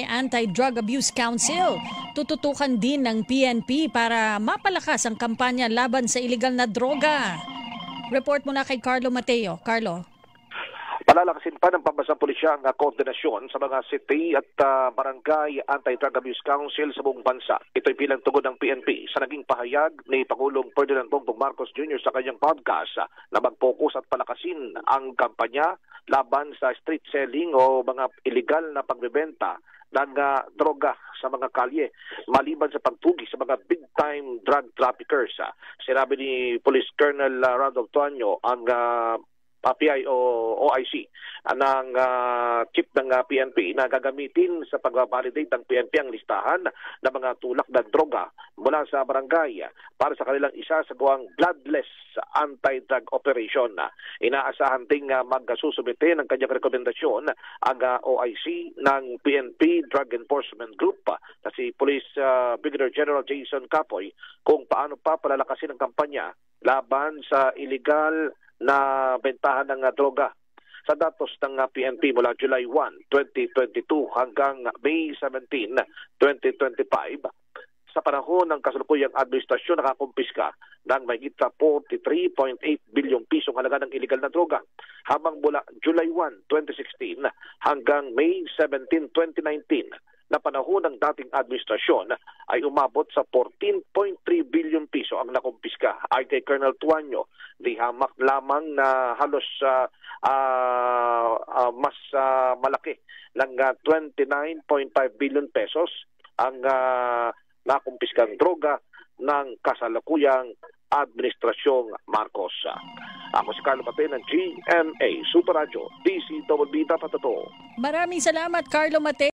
Anti-Drug Abuse Council. Tututukan din ng PNP para mapalakas ang kampanya laban sa iligal na droga. Report muna kay Carlo Mateo. Carlo. Palalakasin pa ng pambansang pulisya ang koordinasyon sa mga city at barangay Anti-Drug Abuse Council sa buong bansa. Ito'y bilang tugon ng PNP sa naging pahayag ni Pangulong Ferdinand Bongbong Marcos Jr. sa kanyang podcast na mag-focus at palakasin ang kampanya laban sa street selling o mga illegal na pagbebenta ng droga sa mga kalye maliban sa pagtugi sa mga big-time drug traffickers. Sinabi ni Police Colonel Randolph Tuanyo ang PI o OIC ng chief ng PNP na gagamitin sa pag-validate ng PNP ang listahan ng mga tulak na droga mula sa barangay para sa kanilang isasagawang bloodless anti-drug operation. Inaasahan ding magsusumite ng kanyang rekomendasyon ang OIC ng PNP Drug Enforcement Group na si Police Brigadier General Jason Capoy kung paano pa palalakasin ang kampanya laban sa illegal na bentahan ng droga. Sa datos ng PNP mula July 1, 2022 hanggang May 17, 2025, sa panahon ng kasalukuyang administrasyon nakakumpiska ng mahigit 43.8 bilyong pisong halaga ng illegal na droga. Habang mula July 1, 2016 hanggang May 17, 2019, na panahon ng dating administrasyon ay umabot sa 14.3 billion piso ang nakumpiska. Ay kay Colonel Tuanyo, di hamak lamang na halos mas malaki ng 29.5 billion pesos ang nakumpiskang droga ng kasalukuyang Administrasyong Marcos. Ako si Carlo Mateo ng GMA Super Radio, DCWB Patato. Maraming salamat, Carlo Mateo.